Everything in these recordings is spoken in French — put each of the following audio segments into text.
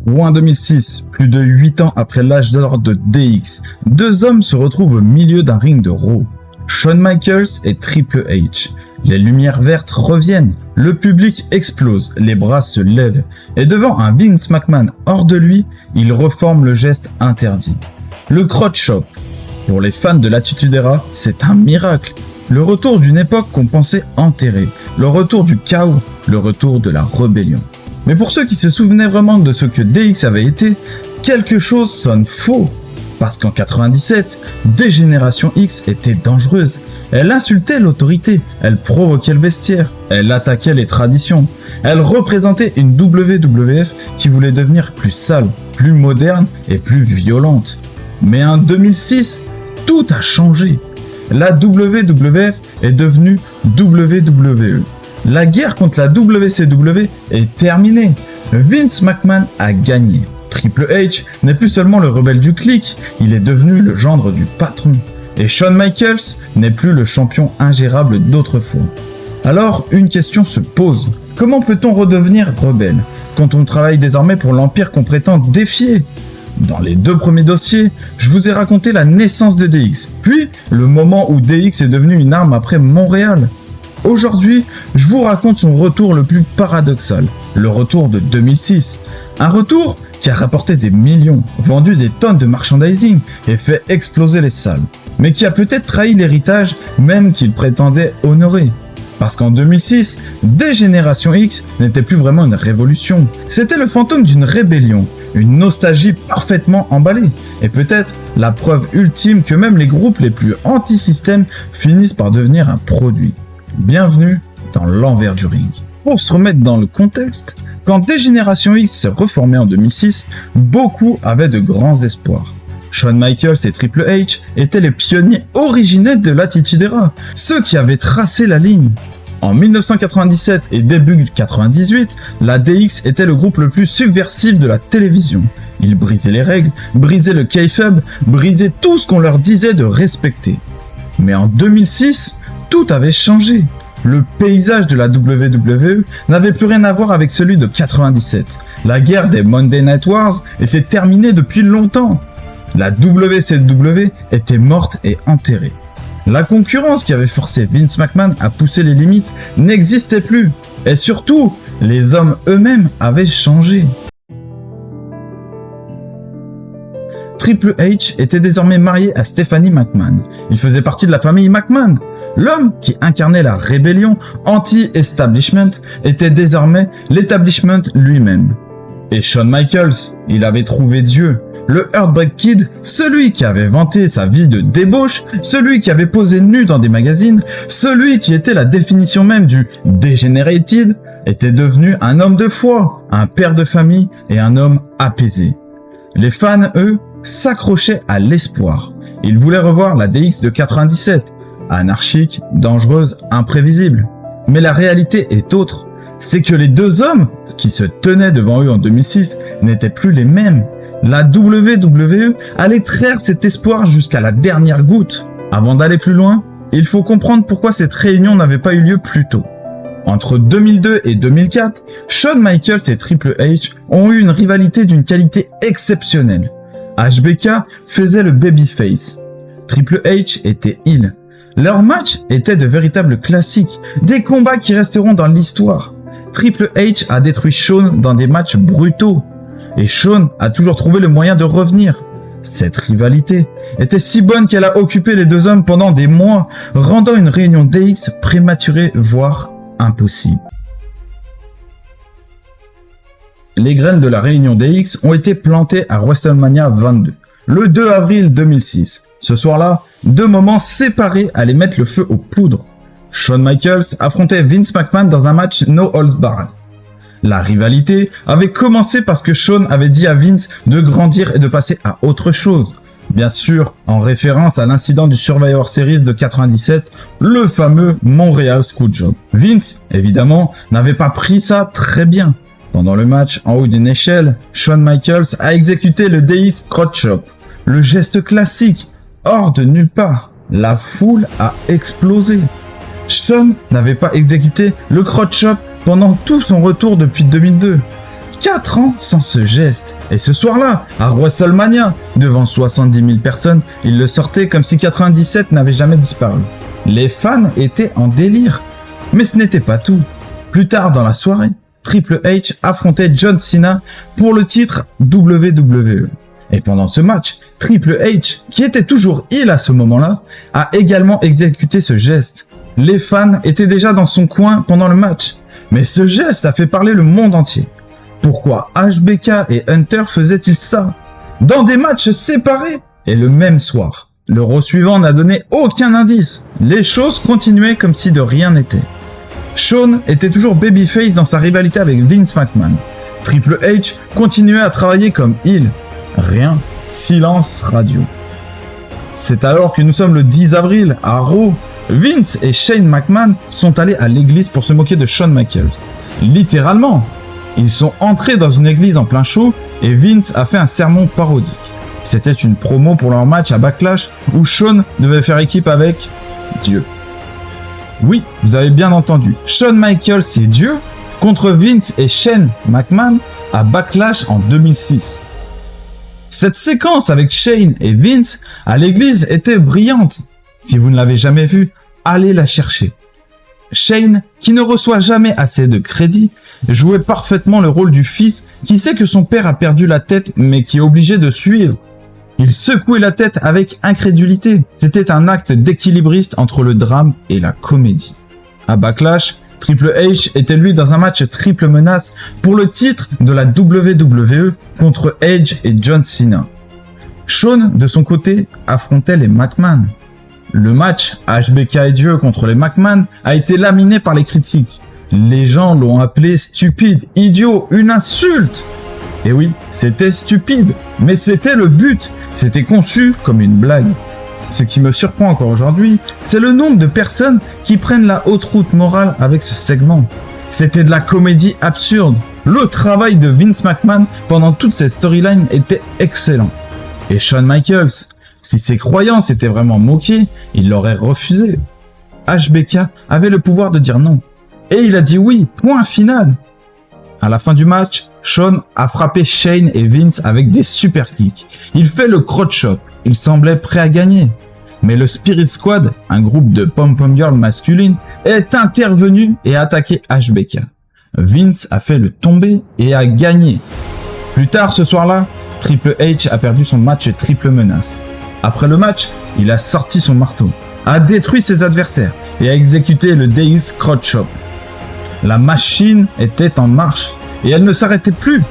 Ou en 2006, plus de 8 ans après l'âge d'or de DX, deux hommes se retrouvent au milieu d'un ring de Raw. Shawn Michaels et Triple H. Les lumières vertes reviennent, le public explose, les bras se lèvent, et devant un Vince McMahon hors de lui, il reforme le geste interdit. Le crotch chop. Pour les fans de l'Attitude Era, c'est un miracle. Le retour d'une époque qu'on pensait enterrée, le retour du chaos, le retour de la rébellion. Mais pour ceux qui se souvenaient vraiment de ce que DX avait été, quelque chose sonne faux. Parce qu'en 97, D-Génération X était dangereuse. Elle insultait l'autorité, elle provoquait le vestiaire, elle attaquait les traditions. Elle représentait une WWF qui voulait devenir plus sale, plus moderne et plus violente. Mais en 2006, tout a changé. La WWF est devenue WWE. La guerre contre la WCW est terminée. Vince McMahon a gagné. Triple H n'est plus seulement le rebelle du clic, il est devenu le gendre du patron. Et Shawn Michaels n'est plus le champion ingérable d'autrefois. Alors, une question se pose. Comment peut-on redevenir rebelle quand on travaille désormais pour l'empire qu'on prétend défier ? Dans les deux premiers dossiers, je vous ai raconté la naissance de DX, puis le moment où DX est devenu une arme après Montréal. Aujourd'hui, je vous raconte son retour le plus paradoxal, le retour de 2006. Un retour qui a rapporté des millions, vendu des tonnes de merchandising et fait exploser les salles, mais qui a peut-être trahi l'héritage même qu'il prétendait honorer. Parce qu'en 2006, D-Génération X n'était plus vraiment une révolution, c'était le fantôme d'une rébellion, une nostalgie parfaitement emballée, et peut-être la preuve ultime que même les groupes les plus anti-système finissent par devenir un produit. Bienvenue dans l'envers du ring. Pour se remettre dans le contexte, quand D-Génération X s'est reformé en 2006, beaucoup avaient de grands espoirs. Shawn Michaels et Triple H étaient les pionniers originels de l'Attitude Era, ceux qui avaient tracé la ligne. En 1997 et début 98, la DX était le groupe le plus subversif de la télévision. Ils brisaient les règles, brisaient le kayfabe, brisaient tout ce qu'on leur disait de respecter. Mais en 2006, tout avait changé. Le paysage de la WWE n'avait plus rien à voir avec celui de 97. La guerre des Monday Night Wars était terminée depuis longtemps. La WCW était morte et enterrée. La concurrence qui avait forcé Vince McMahon à pousser les limites n'existait plus. Et surtout, les hommes eux-mêmes avaient changé. Triple H était désormais marié à Stephanie McMahon. Il faisait partie de la famille McMahon. L'homme qui incarnait la rébellion anti-establishment était désormais l'établishment lui-même. Et Shawn Michaels, il avait trouvé Dieu. Le Heartbreak Kid, celui qui avait vanté sa vie de débauche, celui qui avait posé nu dans des magazines, celui qui était la définition même du Degenerated, était devenu un homme de foi, un père de famille et un homme apaisé. Les fans, eux, s'accrochaient à l'espoir. Ils voulaient revoir la DX de 97, anarchique, dangereuse, imprévisible. Mais la réalité est autre. C'est que les deux hommes qui se tenaient devant eux en 2006 n'étaient plus les mêmes. La WWE allait traire cet espoir jusqu'à la dernière goutte. Avant d'aller plus loin, il faut comprendre pourquoi cette réunion n'avait pas eu lieu plus tôt. Entre 2002 et 2004, Shawn Michaels et Triple H ont eu une rivalité d'une qualité exceptionnelle. HBK faisait le babyface. Triple H était heel. Leurs matchs étaient de véritables classiques, des combats qui resteront dans l'histoire. Triple H a détruit Shawn dans des matchs brutaux. Et Shawn a toujours trouvé le moyen de revenir. Cette rivalité était si bonne qu'elle a occupé les deux hommes pendant des mois, rendant une réunion DX prématurée, voire impossible. Les graines de la réunion DX ont été plantées à WrestleMania 22, le 2 avril 2006. Ce soir-là, deux moments séparés allaient mettre le feu aux poudres. Shawn Michaels affrontait Vince McMahon dans un match No Holds Barred. La rivalité avait commencé parce que Shawn avait dit à Vince de grandir et de passer à autre chose. Bien sûr, en référence à l'incident du Survivor Series de 97, le fameux Montreal Screwjob. Vince, évidemment, n'avait pas pris ça très bien. Pendant le match, en haut d'une échelle, Shawn Michaels a exécuté le DX Crotch Chop, le geste classique, hors de nulle part. La foule a explosé. Shawn n'avait pas exécuté le Crotch Chop pendant tout son retour depuis 2002. 4 ans sans ce geste. Et ce soir-là, à WrestleMania, devant 70 000 personnes, il le sortait comme si 97 n'avait jamais disparu. Les fans étaient en délire. Mais ce n'était pas tout. Plus tard dans la soirée, Triple H affrontait John Cena pour le titre WWE. Et pendant ce match, Triple H, qui était toujours heel à ce moment-là, a également exécuté ce geste. Les fans étaient déjà dans son coin pendant le match, mais ce geste a fait parler le monde entier. Pourquoi HBK et Hunter faisaient-ils ça dans des matchs séparés et le même soir? Le Raw suivant n'a donné aucun indice. Les choses continuaient comme si de rien n'était. Shawn était toujours babyface dans sa rivalité avec Vince McMahon. Triple H continuait à travailler comme heel. Rien, silence radio. C'est alors que nous sommes le 10 avril, à Raw. Vince et Shane McMahon sont allés à l'église pour se moquer de Shawn Michaels. Littéralement. Ils sont entrés dans une église en plein show et Vince a fait un sermon parodique. C'était une promo pour leur match à Backlash où Shawn devait faire équipe avec Dieu. Oui, vous avez bien entendu, Shawn Michaels c'est Dieu contre Vince et Shane McMahon à Backlash en 2006. Cette séquence avec Shane et Vince à l'église était brillante. Si vous ne l'avez jamais vue, allez la chercher. Shane, qui ne reçoit jamais assez de crédit, jouait parfaitement le rôle du fils qui sait que son père a perdu la tête mais qui est obligé de suivre. Il secouait la tête avec incrédulité. C'était un acte d'équilibriste entre le drame et la comédie. À Backlash, Triple H était lui dans un match triple menace pour le titre de la WWE contre Edge et John Cena. Shawn, de son côté, affrontait les McMahon. Le match HBK et Dieu contre les McMahon a été laminé par les critiques. Les gens l'ont appelé stupide, idiot, une insulte. Et oui, c'était stupide, mais c'était le but. C'était conçu comme une blague. Ce qui me surprend encore aujourd'hui, c'est le nombre de personnes qui prennent la haute route morale avec ce segment. C'était de la comédie absurde. Le travail de Vince McMahon pendant toute cette storyline était excellent. Et Shawn Michaels, si ses croyances étaient vraiment moquées, il l'aurait refusé. HBK avait le pouvoir de dire non. Et il a dit oui, point final. À la fin du match, Shawn a frappé Shane et Vince avec des super kicks. Il fait le crotch chop. Il semblait prêt à gagner. Mais le Spirit Squad, un groupe de pom-pom girls masculines, est intervenu et a attaqué HBK. Vince a fait le tomber et a gagné. Plus tard ce soir-là, Triple H a perdu son match triple menace. Après le match, il a sorti son marteau, a détruit ses adversaires et a exécuté le Deus Crotch Chop. La machine était en marche et elle ne s'arrêtait plus.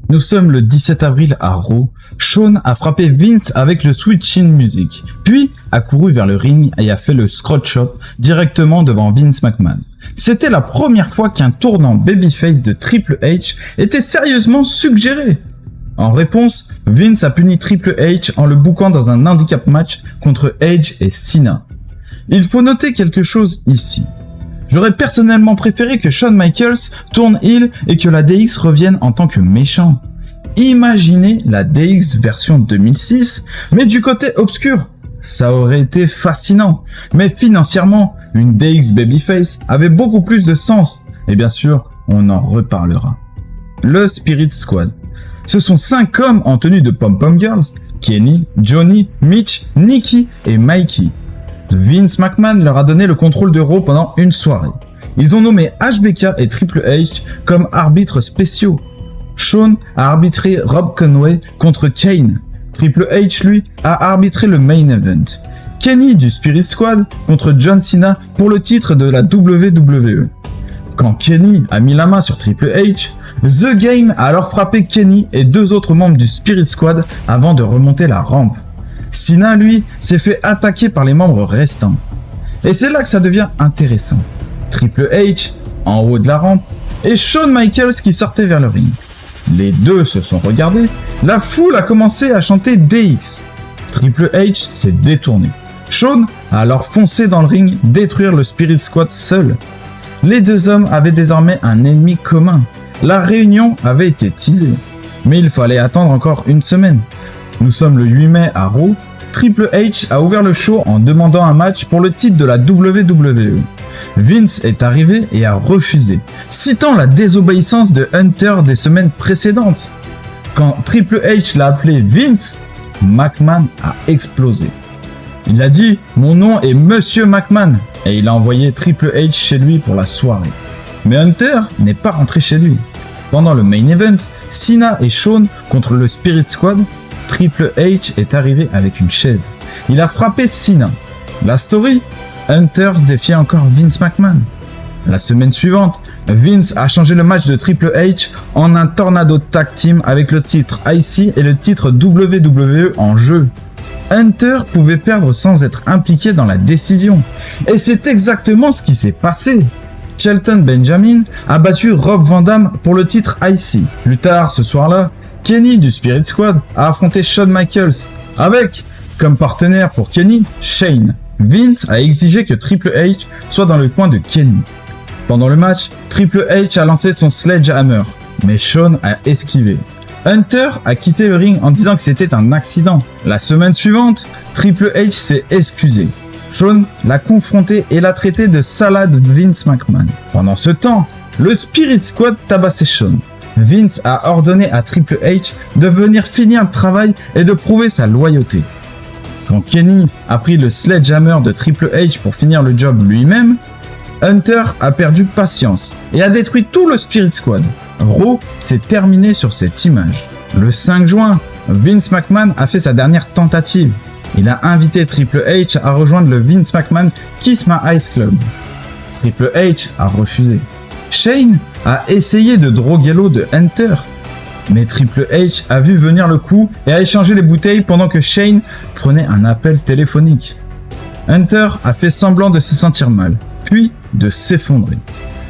Nous sommes le 17 avril à Raw. Shawn a frappé Vince avec le Switching Music, puis a couru vers le ring et a fait le Scrotch Chop directement devant Vince McMahon. C'était la première fois qu'un tournant babyface de Triple H était sérieusement suggéré. En réponse, Vince a puni Triple H en le booking dans un handicap match contre Edge et Cena. Il faut noter quelque chose ici. J'aurais personnellement préféré que Shawn Michaels tourne heel et que la DX revienne en tant que méchant. Imaginez la DX version 2006, mais du côté obscur. Ça aurait été fascinant. Mais financièrement, une DX Babyface avait beaucoup plus de sens. Et bien sûr, on en reparlera. Le Spirit Squad. Ce sont 5 hommes en tenue de pom-pom girls. Kenny, Johnny, Mitch, Nikki et Mikey. Vince McMahon leur a donné le contrôle de Raw pendant une soirée. Ils ont nommé HBK et Triple H comme arbitres spéciaux. Shawn a arbitré Rob Conway contre Kane. Triple H, lui, a arbitré le main event. Kenny du Spirit Squad contre John Cena pour le titre de la WWE. Quand Kenny a mis la main sur Triple H, The Game a alors frappé Kenny et 2 autres membres du Spirit Squad avant de remonter la rampe. Cena, lui, s'est fait attaquer par les membres restants. Et c'est là que ça devient intéressant. Triple H, en haut de la rampe, et Shawn Michaels qui sortait vers le ring. Les deux se sont regardés, la foule a commencé à chanter DX. Triple H s'est détourné. Shawn a alors foncé dans le ring détruire le Spirit Squad seul. Les 2 hommes avaient désormais un ennemi commun. La réunion avait été teasée. Mais il fallait attendre encore une semaine. Nous sommes le 8 mai à Raw. Triple H a ouvert le show en demandant un match pour le titre de la WWE. Vince est arrivé et a refusé, citant la désobéissance de Hunter des semaines précédentes. Quand Triple H l'a appelé Vince, McMahon a explosé. Il a dit « Mon nom est Monsieur McMahon » et il a envoyé Triple H chez lui pour la soirée. Mais Hunter n'est pas rentré chez lui. Pendant le main event, Cena et Shawn contre le Spirit Squad, Triple H est arrivé avec une chaise. Il a frappé Cena. La story, Hunter défiait encore Vince McMahon. La semaine suivante, Vince a changé le match de Triple H en un Tornado Tag Team avec le titre IC et le titre WWE en jeu. Hunter pouvait perdre sans être impliqué dans la décision. Et c'est exactement ce qui s'est passé. Shelton Benjamin a battu Rob Van Dam pour le titre IC. Plus tard, ce soir-là, Kenny du Spirit Squad a affronté Shawn Michaels avec, comme partenaire pour Kenny, Shane. Vince a exigé que Triple H soit dans le coin de Kenny. Pendant le match, Triple H a lancé son Sledgehammer, mais Shawn a esquivé. Hunter a quitté le ring en disant que c'était un accident. La semaine suivante, Triple H s'est excusé. Shawn l'a confronté et l'a traité de salade Vince McMahon. Pendant ce temps, le Spirit Squad tabassait Shawn. Vince a ordonné à Triple H de venir finir le travail et de prouver sa loyauté. Quand Kenny a pris le Sledgehammer de Triple H pour finir le job lui-même, Hunter a perdu patience et a détruit tout le Spirit Squad. Raw s'est terminé sur cette image. Le 5 juin, Vince McMahon a fait sa dernière tentative. Il a invité Triple H à rejoindre le Vince McMahon Kiss My Ice Club. Triple H a refusé. Shane a essayé de droguer l'eau de Hunter, mais Triple H a vu venir le coup et a échangé les bouteilles pendant que Shane prenait un appel téléphonique. Hunter a fait semblant de se sentir mal, puis de s'effondrer.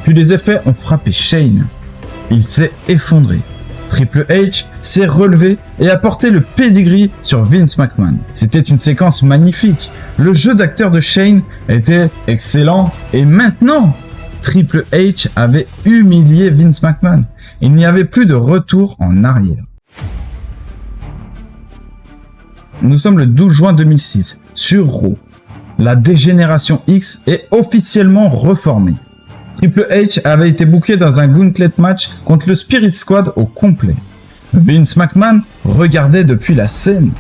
Puis les effets ont frappé Shane. Il s'est effondré. Triple H s'est relevé et a porté le pedigree sur Vince McMahon. C'était une séquence magnifique. Le jeu d'acteur de Shane était excellent. Et maintenant, Triple H avait humilié Vince McMahon. Il n'y avait plus de retour en arrière. Nous sommes le 12 juin 2006, sur Raw. La Dégénération X est officiellement reformée. Triple H avait été booké dans un gauntlet match contre le Spirit Squad au complet. Vince McMahon regardait depuis la scène.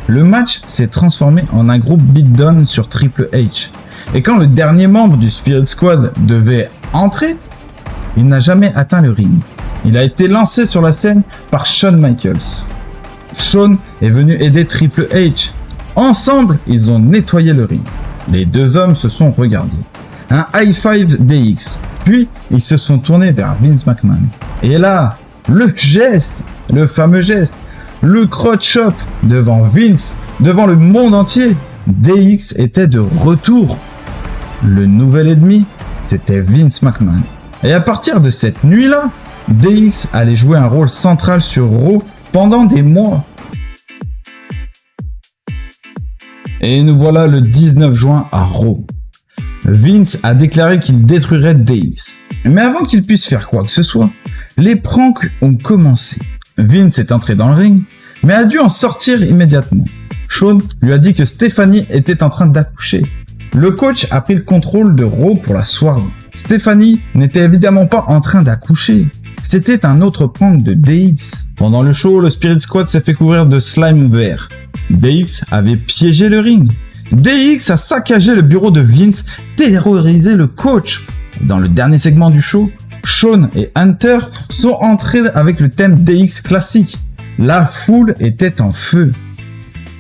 Le match s'est transformé en un groupe beatdown sur Triple H. Et quand le dernier membre du Spirit Squad devait entrer, il n'a jamais atteint le ring. Il a été lancé sur la scène par Shawn Michaels. Shawn est venu aider Triple H. Ensemble, ils ont nettoyé le ring. Les deux hommes se sont regardés. Un high five DX. Puis, ils se sont tournés vers Vince McMahon. Et là, le geste, le fameux geste, le crotch chop devant Vince, devant le monde entier. DX était de retour. Le nouvel ennemi, c'était Vince McMahon. Et à partir de cette nuit-là, DX allait jouer un rôle central sur Raw pendant des mois. Et nous voilà le 19 juin à Raw. Vince a déclaré qu'il détruirait DX. Mais avant qu'il puisse faire quoi que ce soit, les pranks ont commencé. Vince est entré dans le ring, mais a dû en sortir immédiatement. Shawn lui a dit que Stephanie était en train d'accoucher. Le coach a pris le contrôle de Raw pour la soirée. Stephanie n'était évidemment pas en train d'accoucher. C'était un autre prank de DX. Pendant le show, le Spirit Squad s'est fait couvrir de slime vert. DX avait piégé le ring. DX a saccagé le bureau de Vince, terrorisé le coach. Dans le dernier segment du show, Shawn et Hunter sont entrés avec le thème DX classique. La foule était en feu.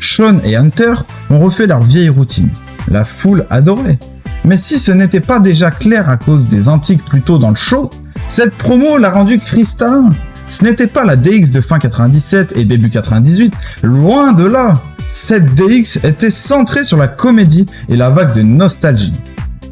Shawn et Hunter ont refait leur vieille routine. La foule adorait. Mais si ce n'était pas déjà clair à cause des antiques plus tôt dans le show, cette promo l'a rendu cristallin. Ce n'était pas la DX de fin 97 et début 98, loin de là. Cette DX était centrée sur la comédie et la vague de nostalgie,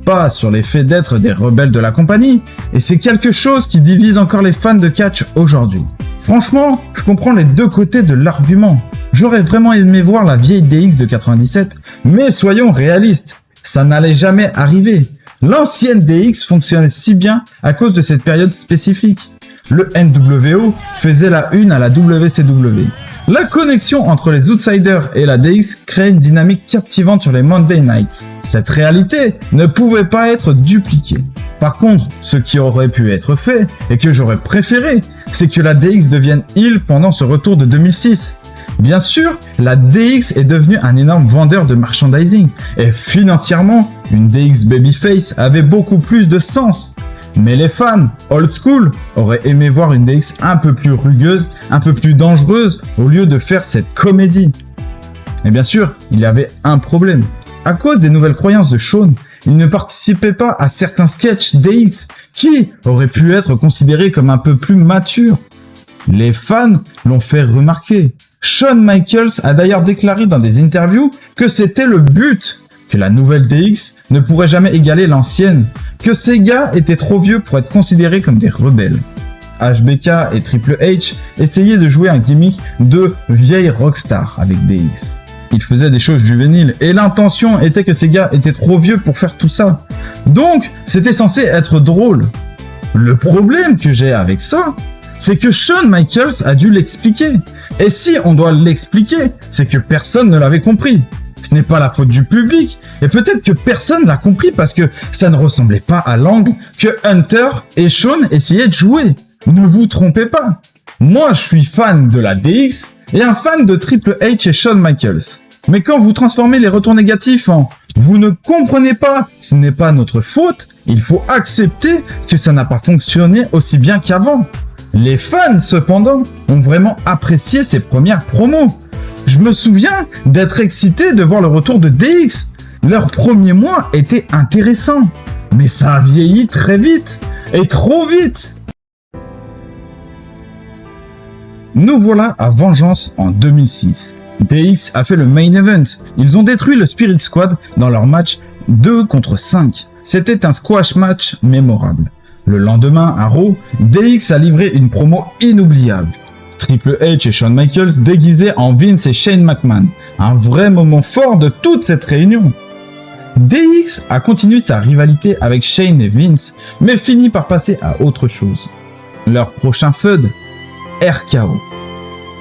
pas sur les faits d'être des rebelles de la compagnie, et c'est quelque chose qui divise encore les fans de catch aujourd'hui. Franchement, je comprends les deux côtés de l'argument. J'aurais vraiment aimé voir la vieille DX de 97, mais soyons réalistes, ça n'allait jamais arriver. L'ancienne DX fonctionnait si bien à cause de cette période spécifique. Le NWO faisait la une à la WCW. La connexion entre les Outsiders et la DX crée une dynamique captivante sur les Monday Nights. Cette réalité ne pouvait pas être dupliquée. Par contre, ce qui aurait pu être fait, et que j'aurais préféré, c'est que la DX devienne heel pendant ce retour de 2006. Bien sûr, la DX est devenue un énorme vendeur de merchandising, et financièrement, une DX babyface avait beaucoup plus de sens. Mais les fans, old school, auraient aimé voir une DX un peu plus rugueuse, un peu plus dangereuse, au lieu de faire cette comédie. Et bien sûr, il y avait un problème. À cause des nouvelles croyances de Shawn, il ne participait pas à certains sketchs DX qui auraient pu être considérés comme un peu plus matures. Les fans l'ont fait remarquer. Shawn Michaels a d'ailleurs déclaré dans des interviews que c'était le but, que la nouvelle DX ne pourrait jamais égaler l'ancienne, que ces gars étaient trop vieux pour être considérés comme des rebelles. HBK et Triple H essayaient de jouer un gimmick de vieille rockstar avec DX. Ils faisaient des choses juvéniles et l'intention était que ces gars étaient trop vieux pour faire tout ça. Donc, c'était censé être drôle. Le problème que j'ai avec ça, c'est que Shawn Michaels a dû l'expliquer. Et si on doit l'expliquer, c'est que personne ne l'avait compris. Ce n'est pas la faute du public, et peut-être que personne l'a compris parce que ça ne ressemblait pas à l'angle que Hunter et Shawn essayaient de jouer. Ne vous trompez pas. Moi, je suis fan de la DX et un fan de Triple H et Shawn Michaels. Mais quand vous transformez les retours négatifs en « vous ne comprenez pas, ce n'est pas notre faute », il faut accepter que ça n'a pas fonctionné aussi bien qu'avant. Les fans, cependant, ont vraiment apprécié ces premières promos. Je me souviens d'être excité de voir le retour de DX. Leur premier mois était intéressant, mais ça a vieilli très vite, et trop vite. Nous voilà à Vengeance en 2006. DX a fait le main event. Ils ont détruit le Spirit Squad dans leur match 2 contre 5. C'était un squash match mémorable. Le lendemain, à Raw, DX a livré une promo inoubliable. Triple H et Shawn Michaels déguisés en Vince et Shane McMahon. Un vrai moment fort de toute cette réunion. DX a continué sa rivalité avec Shane et Vince, mais finit par passer à autre chose. Leur prochain feud, RKO.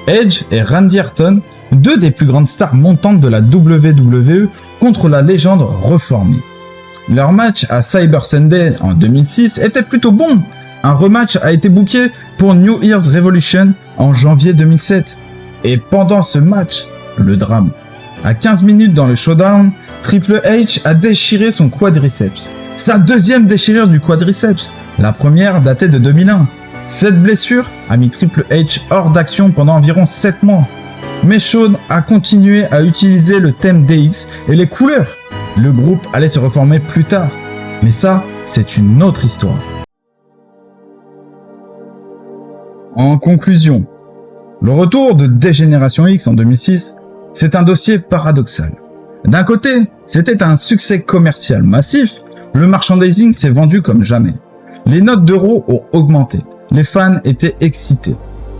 Edge et Randy Orton, deux des plus grandes stars montantes de la WWE, contre la légende reformée. Leur match à Cyber Sunday en 2006 était plutôt bon. Un rematch a été booké pour New Year's Revolution en janvier 2007. Et pendant ce match, le drame. À 15 minutes dans le showdown, Triple H a déchiré son quadriceps. Sa deuxième déchirure du quadriceps. La première datait de 2001. Cette blessure a mis Triple H hors d'action pendant environ 7 mois. Mais Shawn a continué à utiliser le thème DX et les couleurs. Le groupe allait se reformer plus tard. Mais ça, c'est une autre histoire. En conclusion, le retour de D-Génération X en 2006, c'est un dossier paradoxal. D'un côté, c'était un succès commercial massif, le merchandising s'est vendu comme jamais. Les notes d'euros ont augmenté, les fans étaient excités.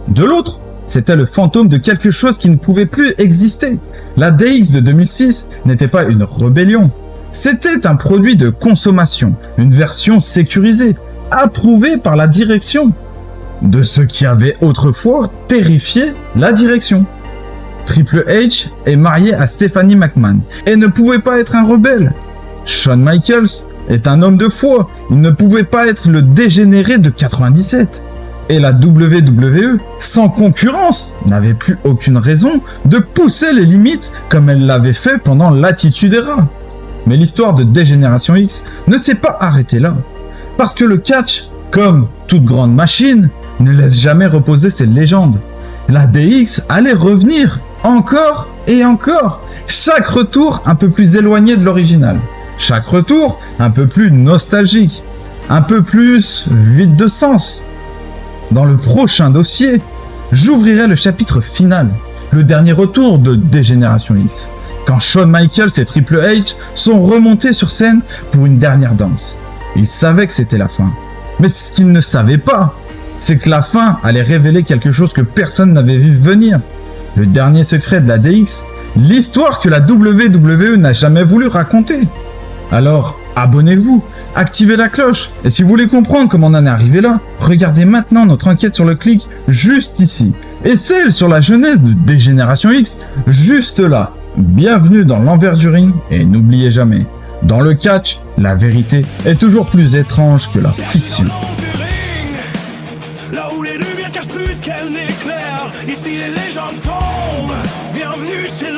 De l'autre, c'était le fantôme de quelque chose qui ne pouvait plus exister. La DX de 2006 n'était pas une rébellion. C'était un produit de consommation, une version sécurisée, approuvée par la direction. De ce qui avait autrefois terrifié la direction. Triple H est marié à Stephanie McMahon et ne pouvait pas être un rebelle. Shawn Michaels est un homme de foi, il ne pouvait pas être le dégénéré de 97. Et la WWE, sans concurrence, n'avait plus aucune raison de pousser les limites comme elle l'avait fait pendant l'Attitude Era. Mais l'histoire de D-Génération X ne s'est pas arrêtée là. Parce que le catch, comme toute grande machine, ne laisse jamais reposer ses légendes. La DX allait revenir, encore et encore, chaque retour un peu plus éloigné de l'original. Chaque retour un peu plus nostalgique, un peu plus vide de sens. Dans le prochain dossier, j'ouvrirai le chapitre final, le dernier retour de D-Génération X, quand Shawn Michaels et Triple H sont remontés sur scène pour une dernière danse. Ils savaient que c'était la fin. Mais ce qu'ils ne savaient pas, c'est que la fin allait révéler quelque chose que personne n'avait vu venir. Le dernier secret de la DX, l'histoire que la WWE n'a jamais voulu raconter. Alors, abonnez-vous, activez la cloche, et si vous voulez comprendre comment on en est arrivé là, regardez maintenant notre enquête sur le clic juste ici. et celle sur la jeunesse de Génération X, juste là. Bienvenue dans l'envers du ring, et n'oubliez jamais, dans le catch, la vérité est toujours plus étrange que la fiction. Là où les lumières cachent plus qu'elles n'éclairent, ici les légendes tombent. Bienvenue chez